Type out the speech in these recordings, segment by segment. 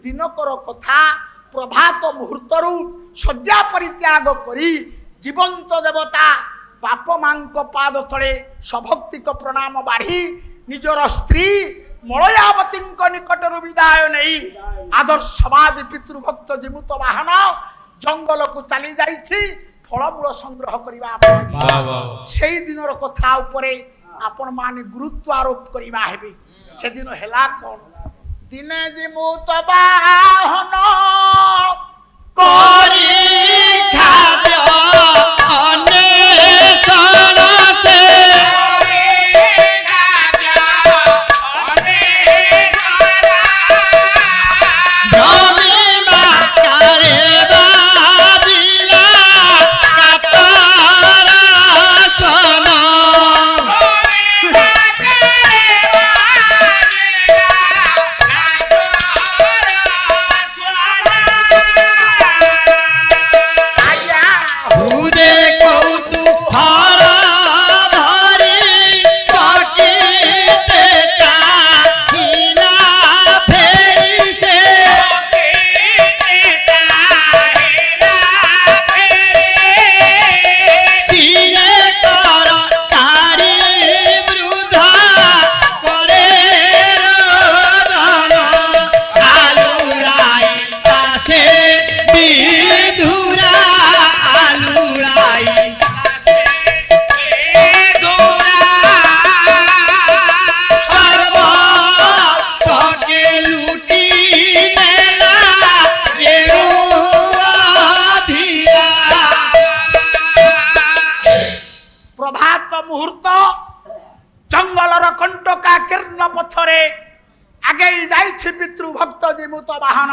ଦିନକର କଥା ପ୍ରଭାତ ମୁହୂର୍ତ୍ତରୁ ଶଯ୍ୟା ପରିତ୍ୟାଗ କରି ଜୀବନ୍ତ ଦେବତା ବାପ ମାଙ୍କ ପାଦ ତଳେ ସଭକ୍ତିକ ପ୍ରଣାମ ବାଢ଼ି ନିଜର ସ୍ତ୍ରୀ ମଳୟାବତୀଙ୍କ ନିକଟରୁ ବିଦାୟ ନେଇ ଆଦର୍ଶବାଦୀ ପିତୃଭକ୍ତ ଜୀମୂତ ବାହନ ଜଙ୍ଗଲକୁ ଚାଲି ଯାଇଛି ଫଳମୂଳ ସଂଗ୍ରହ କରିବା ସେଇ ଦିନର କଥା ଉପରେ ଆପଣ ମାନେ ଗୁରୁତ୍ୱ ଆରୋପ କରିବା ହେବେ। ସେଦିନ ହେଲା କଣ? ଦିନେ ଜୀମୂତ ବାହନ କରି ଖାଦ୍ୟ ଅନ୍ୱେଷଣ ସେ ପିତୃଭକ୍ତ ଜୀମୂତ ବାହନ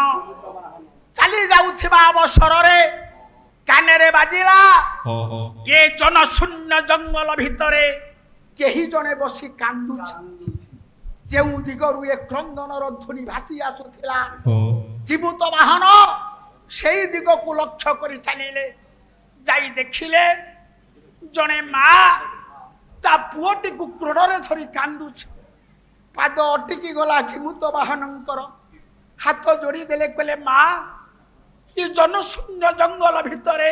ଚାଲି ଯାଉଥିବା ଅବସରରେ କାନରେ ବାଜିଲା ଏ ଜନଶୂନ୍ୟ ଜଙ୍ଗଲ ଭିତରେ କେହି ଜଣେ ବସି କାନ୍ଦୁଛି। ଯେଉଁ ଦିଗରୁ ଏ କ୍ରନ୍ଦନର ଧ୍ୱନି ଭାସି ଆସୁଥିଲା ଜୀମୂତ ବାହନ ସେଇ ଦିଗକୁ ଲକ୍ଷ୍ୟ କରି ଚାଲିଲେ। ଯାଇ ଦେଖିଲେ ଜଣେ ମା ତା ପୁଅଟିକୁ କ୍ରୋଡ଼ରେ ଧରି କାନ୍ଦୁଛି। ପାଦ ଅଟିକି ଗଲା ଜୀମୂତ ବାହନଙ୍କର, ହାତ ଯୋଡ଼ି ଦେଲେ, କହିଲେ ମା ଏ ଜନଶୂନ୍ୟ ଜଙ୍ଗଲ ଭିତରେ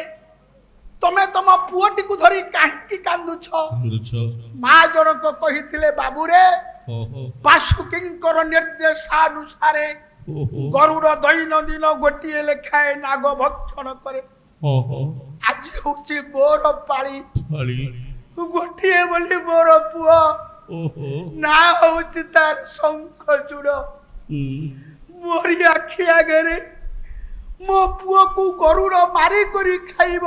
ତମେ ତମ ପୁଅଟିକୁ ଧରି କାହିଁକି କାନ୍ଦୁଛ? ମା ଜଣକ କହିଥିଲେ ବାବୁରେ ବାସୁକୀଙ୍କର ନିର୍ଦ୍ଦେଶାନୁସାରେ ଗରୁଡ଼ ଦୈନନ୍ଦିନ ଗୋଟିଏ ଲେଖାଏ ନାଗ ଭକ୍ଷଣ କରେ। ଆଜି ହଉଛି ମୋର ପାଳି, ଗୋଟିଏ ବୋଲି ମୋର ପୁଅ ନା ହଉଛି ତାର ଶଙ୍ଖଚୂଡ଼। ମୋରି ଆଖି ଆଗରେ ମୋ ପୁଅକୁ ଗରୁଡ଼ ମାରି କରି ଖାଇବ,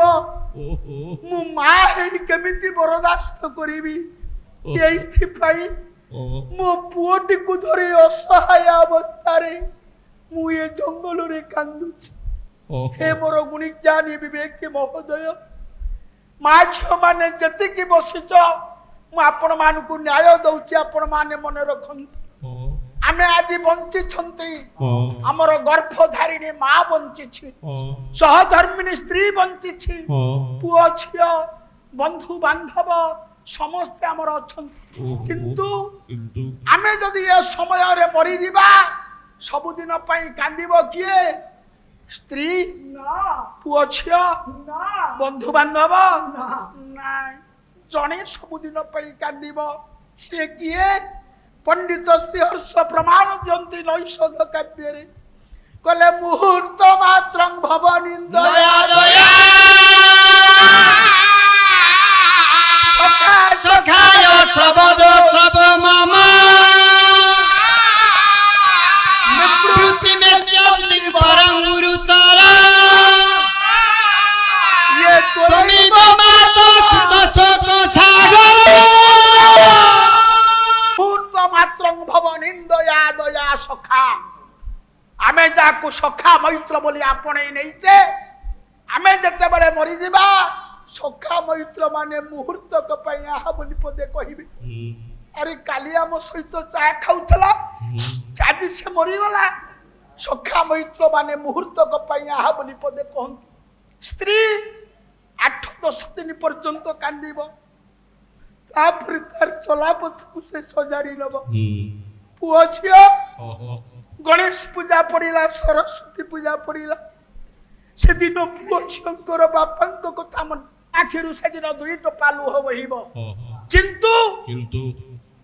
ମୁଁ ମା ହେଇ କେମିତି ବରଦାସ୍ତ କରିବି? ଏଇଥିପାଇଁ ମୋ ପୁଅଟିକୁ ଧରି ଅସହାୟ ଅବସ୍ଥାରେ ମୁଁ ଏ ଜଙ୍ଗଲରେ କାନ୍ଦୁଛି। ହେ ମୋର ଗୁଣିଜ୍ଞାନୀ ବିବେକ ମହୋଦୟ, ମା ଝିଅ ମାନେ ଯେତିକି ବସିଛ ମୁଁ ଆପଣ ମାନଙ୍କୁ ନ୍ୟାୟ ଦଉଛି, ଆପଣ ମାନେ ମନେ ରଖନ୍ତୁ। ଆମେ ଆଜି ବଞ୍ଚିଛନ୍ତି, ଆମର ଗର୍ଭଧାରିଣୀ ମା ବଞ୍ଚିଛି, ସହଧର୍ମିଣୀ ସ୍ତ୍ରୀ ବଞ୍ଚିଛି, ପୁଅ ଝିଅ ବନ୍ଧୁ ବାନ୍ଧବ ସମସ୍ତେ ଆମର ଅଛନ୍ତି। କିନ୍ତୁ ଆମେ ଯଦି ଏ ସମୟରେ ମରିଯିବା ସବୁଦିନ ପାଇଁ କାନ୍ଦିବ କିଏ? ସ୍ତ୍ରୀ? ପୁଅ ଝିଅ? ବନ୍ଧୁ ବାନ୍ଧବ? ନାଇଁ, ଜଣେ ସବୁଦିନ ପାଇଁ କାନ୍ଦିବ। ସିଏ କିଏ? ପଣ୍ଡିତ ଶ୍ରୀହର୍ଷ ପ୍ରମାଣ ଦିଅନ୍ତି ନୈଷଧ କାବ୍ୟରେ, କହିଲେ ମୁହୂର୍ତ୍ତ ମାତ୍ରଂ ଭବ ନିନ୍ଦୟା ସଖା ସଖାୟ ସବଦ ସବ ମମ ନିବୃତ୍ତି মেত্যন্তি পরম গুরুতর ये তুমি মাত সুত শোক সাগর মুহূর্ত মাত্রং ভব নিন্দয়া দয়া সখা। ଆମେ ଯାହାକୁ ସଖା ମୈତ୍ର ବୋଲି ଆପଣେଇ ନେଇଛେ, ଆମେ ଯେତେବେଳେ ମରିଯିବା ସଖା ମୈତ୍ର ମାନେ ମୁହୂର୍ତ୍ତକ ପାଇଁ ଆହା ବୋଲି ପଦେ କହିବେ। ଆରେ କାଲି ଆମ ସହିତ ଚା ଖାଉଥିଲା, ଆଜି ସେ ମରିଗଲା। ସଖା ମୈତ୍ର ମାନେ ମୁହୂର୍ତ୍ତକ ପାଇଁ ଆହା ବୋଲି ପଦେ କହନ୍ତି। ସ୍ତ୍ରୀ 8-10 ଦିନ ପର୍ଯ୍ୟନ୍ତ କାନ୍ଦିବ, ତାପରେ ତାର ଚଲାପଥକୁ ସେ ସଜାଡ଼ି ନବ। ପୁଅ ଝିଅ ଗଣେଶ ପୂଜା ପଡ଼ିଲା, ସରସ୍ୱତୀ ପୂଜା ପଡ଼ିଲା, ସେଦିନ ପୁଅ ଝିଅଙ୍କର ବାପାଙ୍କ କଥା ମନେ ଆଖିରୁ ସେଦିନ 2 ଟୋପା ଲୁହ ବୋହିବ, କିନ୍ତୁ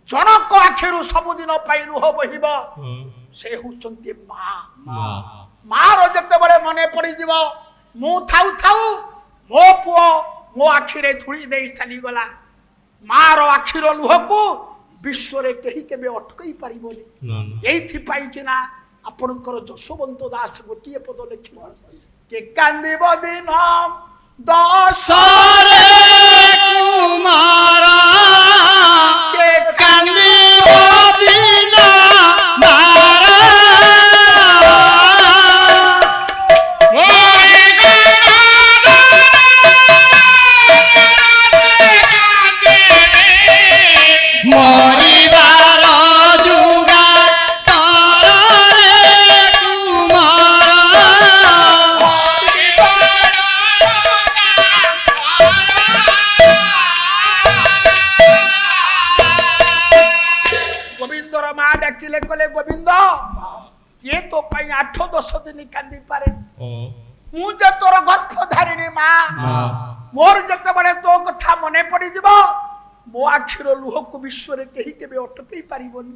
ଜଣକ ଆଖିରୁ ସବୁଦିନ ପାଇଁ ଲୁହ ବୋହିବ, ସେ ହଉଛନ୍ତି ମା। ମାର ଯେତେବେଳେ ମନେ ପଡ଼ିଯିବ, ମୁଁ ଥାଉ ଥାଉ ମୋ ପୁଅ ମୋ ଆଖିରେ ଧୂଳି ଦେଇ ଚାଲିଗଲା, ମାର ଆଖିର ଲୁହକୁ ବିଶ୍ୱରେ କେହି କେବେ ଅଟକାଇ ପାରିବନି। ଏଇଥିପାଇଁ କିନା ଆପଣଙ୍କର ଯଶୋବନ୍ତ ଦାସ ଗୋଟିଏ ପଦ ଲେଖିବ, କେ କାନ୍ଦିବ ଦିନ ଦଶରେ କୁମାର, କେ କାନ୍ଦିବ ଦିନ ମାର, মরিবার যুগা তরে কুমার, গোবিন্দর মা ডাকিলে কলে, গোবিন্দ ইয়ে তো পাই 8-10 দিন কান্দি পারে, ମୁଁ ଯେ ତୋର ଗର୍ଭଧାରିଣୀ ମା, ମୋର ଯେତେବେଳେ ତୋ କଥା ମନେ ପଡ଼ିଯିବ, ମୋ ଆଖିର ଲୁହକୁ ବିଶ୍ୱରେ କେହି କେବେ ଅଟକେଇ ପାରିବନି।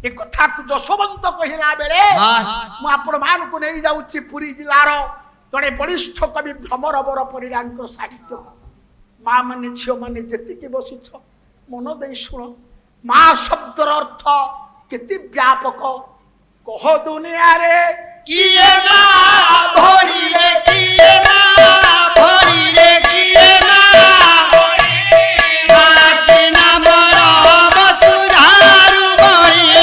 ଏ କଥାକୁ ଯଶୋବନ୍ତ କହିଲା ବେଳେ ମୁଁ ଆପଣ ମାନଙ୍କୁ ନେଇ ଯାଉଛି ପୁରୀ ଜିଲ୍ଲାର ଜଣେ ବଳିଷ୍ଠ କବି ଭ୍ରମରବର ପରିଡ଼ାଙ୍କର ସାହିତ୍ୟ। ମା ମାନେ ଝିଅ ମାନେ ଯେତିକି ବସିଛ ମନ ଦେଇ ଶୁଣ, ମା ଶବ୍ଦର ଅର୍ଥ କେତେ ବ୍ୟାପକ। କହ ଦୁନିଆରେ কিয়ে না ভরিরে, কিয়ে না ভরিরে, কিয়ে না মাসি নামর বসুধারু বড়ি,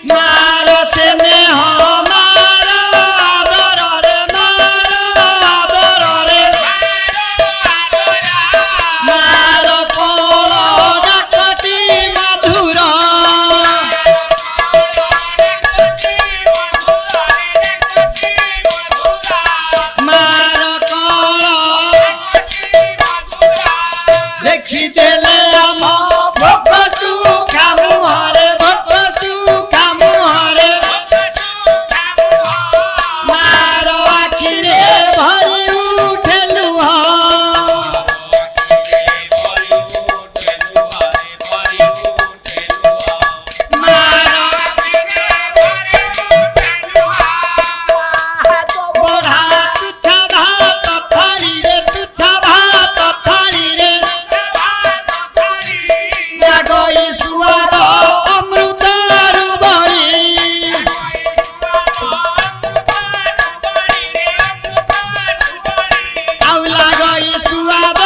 মার স্নেহ মার আদরে, মার আদরে, মার কোল ডাকটি মধুর, মার কোল দেখি দেলে আম ভোগ সুখা মুহরে, ভোগ সুখা মুহরে, মার আখিরে ভরি উঠে লুহ, বড়া তুথা ভাত থালি রে, তুথা ভাত থালি রে, লাগই সুয়াদ অমৃতারু বড়ি, আউ লাগই সুয়াদ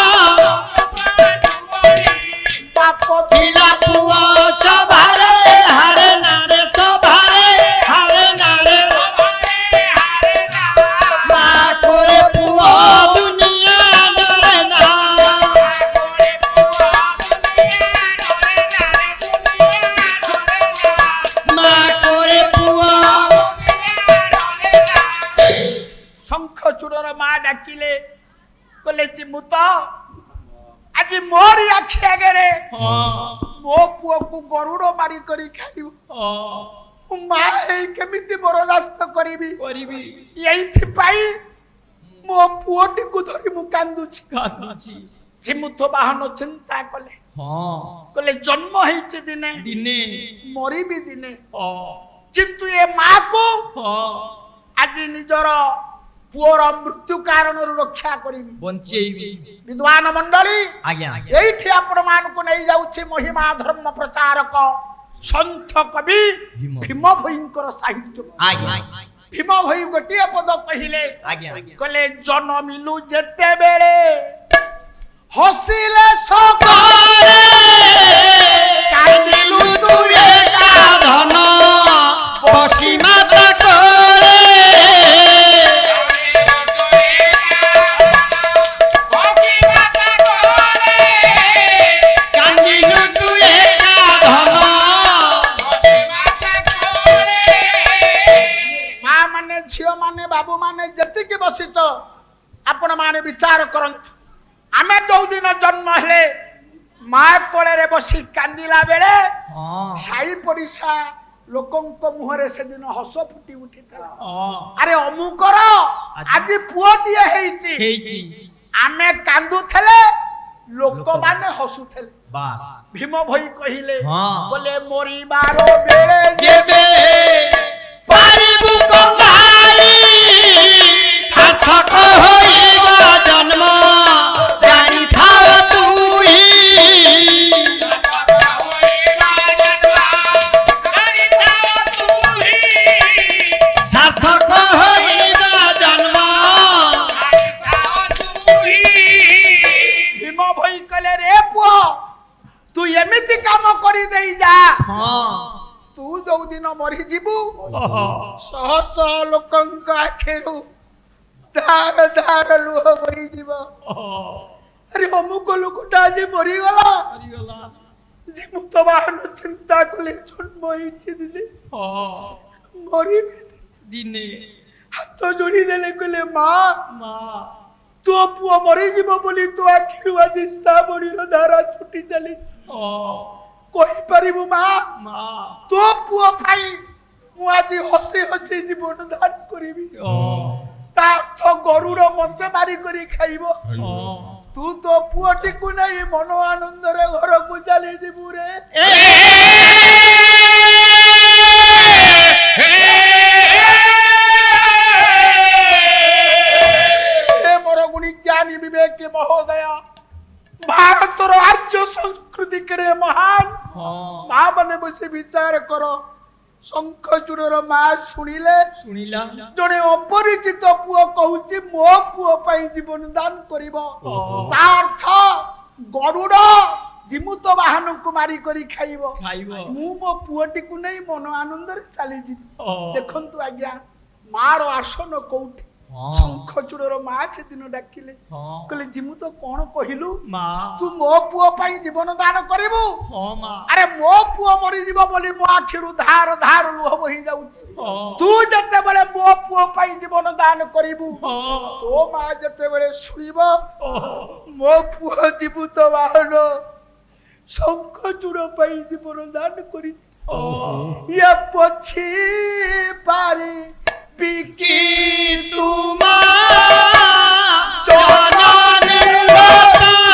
ବାପ পিলা পুয়া সভারে হারে নারে, সভারে হারে নারে, মা করে পুয়া দুনিয়া ডরে না, মা করে পুয়া ଶଙ୍ଖଚୂଡ଼ର ମା ଡାକିଲେ, କହିଲେ ଚିମୁତ ଆଜି ମୋରି ଆଖି ଆଗରେ ମୋ ପୁଅକୁ ଗରୁଡ଼ ମାରି କରି ଖାଇବ, ମୁଁ ମା ହେଇ କେମିତି ବରଦାସ୍ତ କରିବି? করিবি ଏଇଥିପାଇଁ ମୋ ପୁଅଟିକୁ ଧରି ମୁଁ କାନ୍ଦୁଛି। কাঁদুছি, ଝିମୁଥ ବାହନ ଚିନ୍ତା କଲେ, କହିଲେ ଜନ୍ମ ହେଇଛି ଦିନେ, দিনে ମରିବି ଦିନେ, କିନ୍ତୁ ଏ ମାକୁ ଆଜି ନିଜର ପୁଅର ମୃତ୍ୟୁ କାରଣରୁ ରକ୍ଷା କରିବି। বঞ্চেইবি। ବିଦ୍ୱାନ ମଣ୍ଡଳୀ, ଆଜ୍ଞା ଆଜ୍ଞା ଏଇଠି ଆପଣ ମାନଙ୍କୁ ନେଇ ଯାଉଛି ମହିମା ଧର୍ମ ପ୍ରଚାରକ ସନ୍ଥ କବି ଭୀମ। ଭୀମ ଭୋଇଙ୍କର ସାହିତ୍ୟ। ଆଜ୍ଞା ଭୀମ ଭୋଇ ଗୋଟିଏ ପଦ କହିଲେ, ଆଜ୍ଞା ଆଜ୍ଞା କହିଲେ ଜନମିଲୁ ଯେତେବେଳେ ହସିଲେ ସକାଳେ, କାନ୍ଦିଲୁ ତୁ ଏକା ধন বসি মাতা করে, কান্দিনু তুই একা ধন, ମା ମାନେ ଝିଅ ମାନେ ବାବୁ ମାନେ ଯେତିକି ବସିଛ ଆପଣ ମାନେ ବିଚାର କରନ୍ତୁ ଆମେ ଯୋଉଦିନ ଜନ୍ମ ହେଲେ ମା କୋଳରେ ବସି କାନ୍ଦିଲା ବେଳେ ହଁ ସାଇ ପଡ଼ିଶା ଲୋକଙ୍କ ମୁହଁରେ ସେଦିନ ହସ ଫୁଟି ଉଠିଥିଲା ହଁ ଆରେ ଅମୁକର ଆଜି ପୁଅଟିଏ ହେଇଛି ହେଇଛି ଆମେ କାନ୍ଦୁଥିଲେ ଲୋକମାନେ ହସୁଥିଲେ ବାସ୍ ଭୀମ ଭୋଇ କହିଲେ ହଁ। ବୋଲେ ମରିବାର ବେଳେ ଯେବେ ପାରିବୁ କଙ୍ଗାଳି ସାର୍ଥକ ହୋଇବ ଜନ୍ମ ଜାଣିଥାଅ ତୁହି ସାର୍ଥକ ହୋଇବ ଜନ୍ମ ଭୀମ ଭୋଇ କହିଲେ ରେ ପୁଅ ତୁ ଏମିତି କାମ କରିଦେଇ ଯା ହଁ ତୁ ଯୋଉଦିନ ମରିଯିବୁ ଶହ ଶହ ଲୋକଙ୍କ ଆଖିରୁ ଧାର ଧାର ଲୁହ ବୋହିଯିବ ଆରେ ଅମୁକ ଲୋକଟା ଆଜି ମରିଗଲା ଯେମୁତ ବାହନ ଚିନ୍ତା କଲେ ଜନ୍ମ ହେଇଛି ଦିନେ ମରିବି ଦିନେ ହାତ ଯୋଡ଼ି ଦେଲେ କହିଲେ ମା ମା ତୋ ପୁଅ ମରିଯିବ ବୋଲି ତୋ ଆଖିରୁ ଆଜି ଶ୍ରାବଣୀର ଧାରା ଛୁଟି ଚାଲିଛି କହିପାରିବୁ ମା ମା ତୋ ପୁଅ ପାଇଁ ମୁଁ ଆଜି ହସି ହସି ଜୀବନ ଦାନ କରିବି ତା ଅର୍ଥ ଗରୁଡ଼ ମତେ ମାରି କରି ଖାଇବ ତୁ ତୋ ପୁଅଟିକୁ ନେଇ ମନ ଆନନ୍ଦରେ ଘରକୁ ଚାଲିଯିବୁ ରେ ମୋର ଗୁଣି ଜ୍ଞାନୀ ବିବେକ ମହୋଦୟ ଭାରତର ଆର୍ଯ୍ୟ ସଂସ୍କୃତି କେଡ଼େ ମହାନ ମା ମାନେ ବସି ବିଚାର କର ଶଙ୍ଖଚୂଡ଼ର ମା ଶୁଣିଲେ ଶୁଣିଲା ଜଣେ ଅପରିଚିତ ପୁଅ କହୁଛି ମୋ ପୁଅ ପାଇଁ ଜୀବନ ଦାନ କରିବ ତା ଅର୍ଥ ଗରୁଡ଼ ଜିମୁତ ବାହନକୁ ମାରି କରି ଖାଇବ ଖାଇବ ମୁଁ ମୋ ପୁଅଟିକୁ ନେଇ ମନ ଆନନ୍ଦରେ ଚାଲିଯିବି ଦେଖନ୍ତୁ ଆଜ୍ଞା ମାର ଆସନ କୋଉଠି ଶଙ୍ଖଚୂଡ଼ର ମା ସେଦିନ ଡାକିଲେ କହିଲେ ଜିମୁ ତ କଣ କହିଲୁ ମା ତୁ ମୋ ପୁଅ ପାଇଁ ଜୀବନ ଦାନ କରିବୁ ମା ଆରେ ମୋ ପୁଅ ମରିଯିବ ବୋଲି ମୋ ଆଖିରୁ ଧାର ଧାର ଲୁହ ବୋହି ଯାଉଛି ତୁ ଯେତେବେଳେ ମୋ ପୁଅ ପାଇଁ ଜୀବନ ଦାନ କରିବୁ ତୋ ମା ଯେତେବେଳେ ଶୁଣିବ ମୋ ପୁଅ ଜୀବିତ ବାହନ ଶଙ୍ଖଚୂଡ଼ ପାଇଁ ଜୀବନ ଦାନ କରିଛି ୟା ପଛି ପାରି পিকি তুমা জননীর পতাকা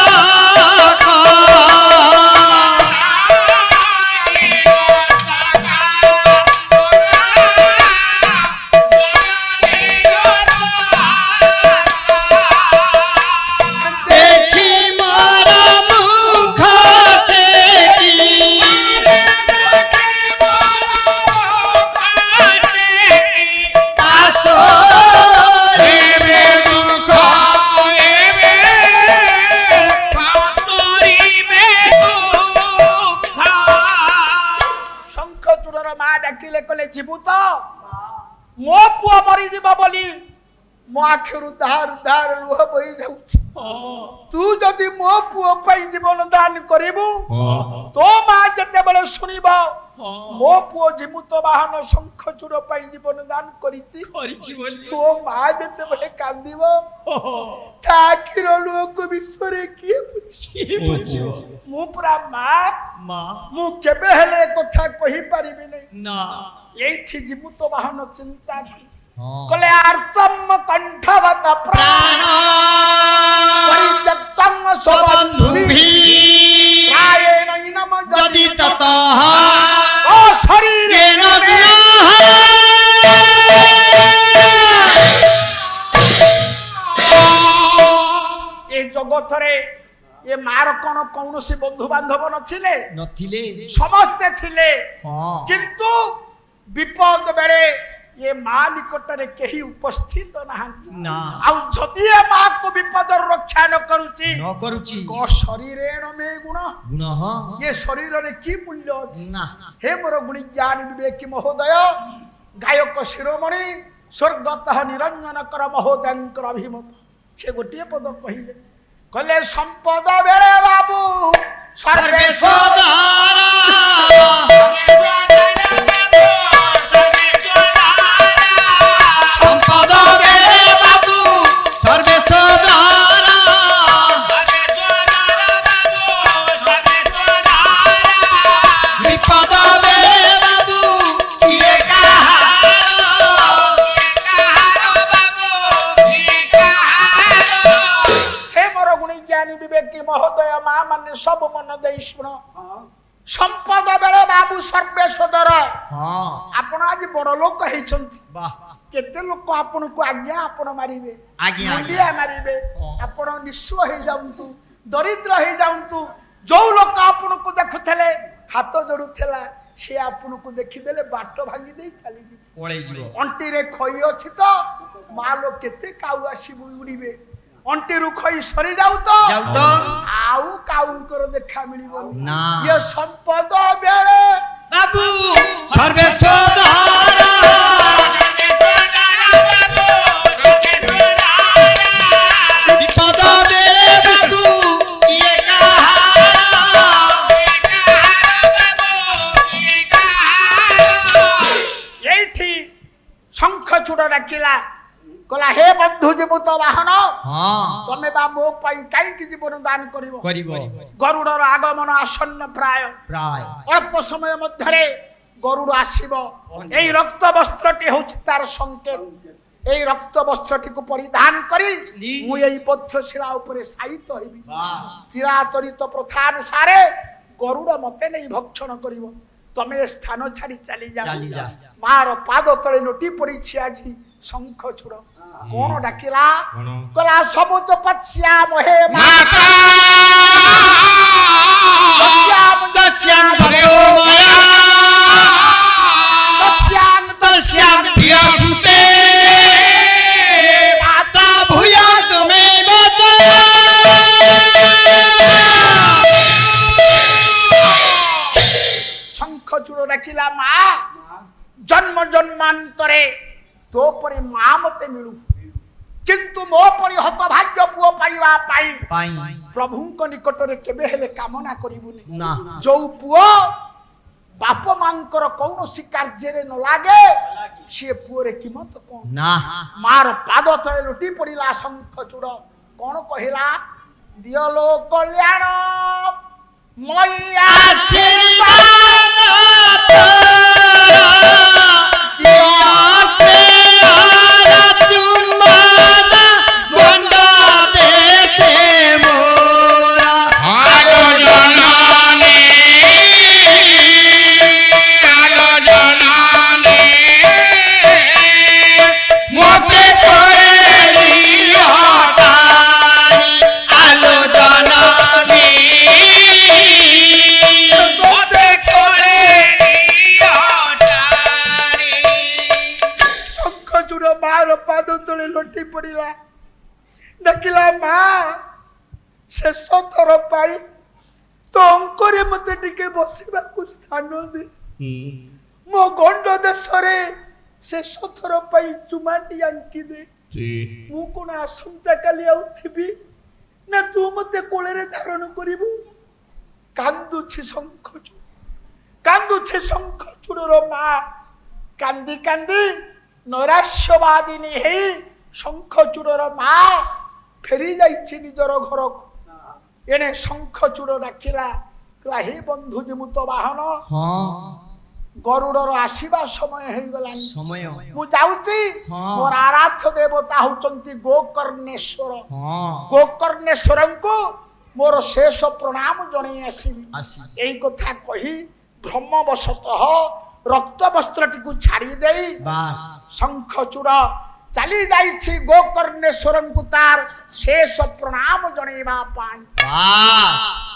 দেখি মারা মুখ সে কি ଶଙ୍ଖଚୂଡ଼ର ମା ଡାକିଲେ କହିଲେ ଯିବୁ ତ ମୋ ପୁଅ ମରିଯିବ ବୋଲି ମୋ ଆଖିରୁ ଧାର ଧାର ଲୁହ ବୋହି ଯାଉଛି ତୁ ଯଦି ମୋ ପୁଅ ପାଇଁ ଜୀବନ ଦାନ କରିବୁ ତୋ ମା ଯେତେବେଳେ ଶୁଣିବ ମୋ ପୁଅ ଜିମୁତ ବାହନ ଶଙ୍ଖଚୂଡ଼ ପାଇଁ ଜୀବନ ଦାନ କରିଛି ତୋ ମା ଯେତେବେଳେ କାନ୍ଦିବ ତା ଆଖିର ଲୁହକୁ ବିଶ୍ୱରେ କିଏ ବୁଝିବ ମୁଁ ପୁରା ମା ମୁଁ କେବେ ହେଲେ କଥା କହିପାରିବି ନାହିଁ এইটি জীবুত বাহন চিন্তা কলে আর্তম কণ্ঠগত প্রাণ পরিত্যক্তং সবন্ধুভি প্রায়েণ ইনম যদি ততঃ ও শরীরেণ এই জগতরে এ মার কোন কৌনসি বন্ধু বান্ধব নথিলে নথিলে সমস্তে থিলে কিন্তু বিপদ বেড়ে ये मां निकटरे केही उपस्थित नाहंती ना आउ जदि ए मां को विपद रक्षा न करूची को शरीरेण में गुण ये शरीर रे की मूल्य अछि ना हे मोर गुणी ज्ञान विवेकी महोदय गायक शिरोमणि स्वर्गतः निरंजन कर महोदयंकर अभिमत से गोटे पद कहिले कले संपद बेले बाबू सर्वेश्वरा সম্পদ বেড়ে বাবু সর্বেশ্বর ବାବୁ ସର୍ବେଶ୍ୱର ହଁ ଆପଣ ଆଜି ବଡ ଲୋକ ହେଇଛନ୍ତି ବାଃ କେତେ ଲୋକ ଆପଣଙ୍କୁ ଆଜ୍ଞା ଆପଣ ମାରିବେ ଆଜ୍ଞା, ମୁଣ୍ଡିଆ ଆଜ୍ଞା। ମାରିବେ ହଁ। ଆପଣ ନିଃସ୍ୱ ହେଇଯାଆନ୍ତୁ ଦରିଦ୍ର ହେଇଯାଆନ୍ତୁ ଯୋଉ ଲୋକ ଆପଣଙ୍କୁ ଦେଖୁଥିଲେ ହାତ ଯୋଡୁଥିଲା ସେ ଆପଣଙ୍କୁ ଦେଖିଦେଲେ ବାଟ ଭାଙ୍ଗି ଦେଇ ଚାଲିଯିବେ ପଳେଇ ଯିବ ଅଣ୍ଟିରେ ଖଇ ଅଛି ତ ମାଲୋ କେତେ କାଉ ଆସି ଉଡିବେ ଅଣ୍ଟିରୁ ଖଇ ସରି ଯାଉ ତ ଆଉ କାଉଙ୍କର ଦେଖା ମିଳିବନି ନା। ଇଏ ସମ୍ପଦ ବେଳେ ବାବୁ ସର୍ବେଶ୍ୱର ବିପଦ ବେଳେ ବାବୁ କିଏ এইଠି ଶଙ୍ଖଚୂଡ଼ ଡାକିଲା କହିଲା ହେ ବନ୍ଧୁ ଜୀବତ ବାହନ ହଁ ତମେ ବା ମୋ ପାଇଁ କାହିଁକି ଜୀବନ ଦାନ କରିବ କରିବ ଗରୁଡର ଆଗମନ ଆସନ୍ନ ପ୍ରାୟ ପ୍ରାୟ ଅଳ୍ପ ସମୟ ମଧ୍ୟରେ ଗରୁଡ ଆସିବ ଏଇ ରକ୍ତ ବସ୍ତ୍ରଟି ହେଉଛି ତାର ସଂକେତ এই রক্ত বস্ত্রটিকে পরিধান করি মু এই বদ্ধশিলা উপরে শায়িত হইবি চিরাচরিত প্রথা অনুসারে গরুড় মতে নেই ভক্ষণ করিব তুমি এ স্থান ছাড়ি চালি যাও চালি যা। মার পাদ তলে লুটি পড়িছি আজি শঙ্খচূড় কোন ডাকিলা কলা সমুদ্র পশ্যাম হে মাতা পশ্যাম দস্যাম ভগোময়া পশ্যাম দস্যাম প্রিয় সুতে মাতা ভূয়া তুমি বাঁচা শঙ্খচূড় ডাকিলা মা জন্ম জন্মান্তরে তো পরে মা মতে মিলু কিন্তু ମୋ ପରି ହତଭାଗ୍ୟ ପୁଅ ପାଇବା ପାଇଁ পাই ପ୍ରଭୁଙ୍କ ନିକଟରେ କେବେ ହେଲେ କାମନା କରିବୁନି ନା ଯୋଉ ପୁଅ ବାପ ମାଙ୍କର କୌଣସି କାର୍ଯ୍ୟରେ ନ ଲାଗେ ସିଏ ପୁଅରେ କିମତ କଣ ନା ମାର ପାଦ ତଳେ ଲୁଟି ପଡିଲା ଶଙ୍ଖଚୂଡ଼ କଣ କହିଲା ଦିଅ ଲୋ କଲ୍ୟାଣ ମଇଆ আশীর্বাদ দিয়াস্তে আরাতুমাদ গন্ড দেশে মোরা আলো জননী মতে করি হতারি আলো জননী মতে করি হতারি ଶଙ୍ଖଚୂଡ଼ ମାର ପାଦ ତଳେ ଲୁଟି ପଡିଲା ଡାକିଲା ମା ଶେଷ ଥର ପାଇଁ ତୋ ଅଙ୍କରେ ମତେ ଟିକେ ବସିବାକୁ ସ୍ଥାନ ଦେ ମୋ ଗଣ୍ଡ ଦେଶରେ ଶେଷ ଥର ପାଇଁ ଚୁମାଟି ଆଙ୍କି ଦେ ମୁଁ କଣ ଆସନ୍ତା କାଲି ଆଉ ଥିବି ନା ତୁ ମତେ କୋଳରେ ଧାରଣ କରିବୁ କାନ୍ଦୁଛି ଶଙ୍ଖଚୂଡ଼ କାନ୍ଦୁଛି ଶଙ୍ଖଚୂଡ଼ର ମା କାନ୍ଦି କାନ୍ଦି ନୈରାଶ୍ୟବାଦିନୀ ହେଇ ଶଙ୍ଖଚୂଡ଼ର ମା ଫେରି ଯାଇଛି ନିଜର ଘରକୁ ଏଣେ ଶଙ୍ଖଚୂଡ଼ ଡାକିଲା କହିଲା ହେ ବନ୍ଧୁ ଜିମୁତ ବାହନ ହଁ ଗରୁଡର ଆସିବା ସମୟ ହେଇଗଲାଣି ସମୟ ମୁଁ ଯାଉଛି ହଁ। ମୋର ଆରାଧ୍ୟ ଦେବତା ହଉଛନ୍ତି ଗୋକର୍ଣ୍ଣେଶ୍ୱର ହଁ ଗୋକର୍ଣ୍ଣେଶ୍ୱରଙ୍କୁ ମୋର ଶେଷ ପ୍ରଣାମ ଜଣେଇ ଆସିବି আসি এই কথা কহি ব্রহ্মবশতঃ রক্ত বস্ত্রটিকে ছাড়ি দেই বাস শঙ্খচূড় চালি যাইছি গোকর্ণেশ্বরଙ୍କୁ তার শেষ প্রণাম জଣାଇବା ପାଇଁ বাস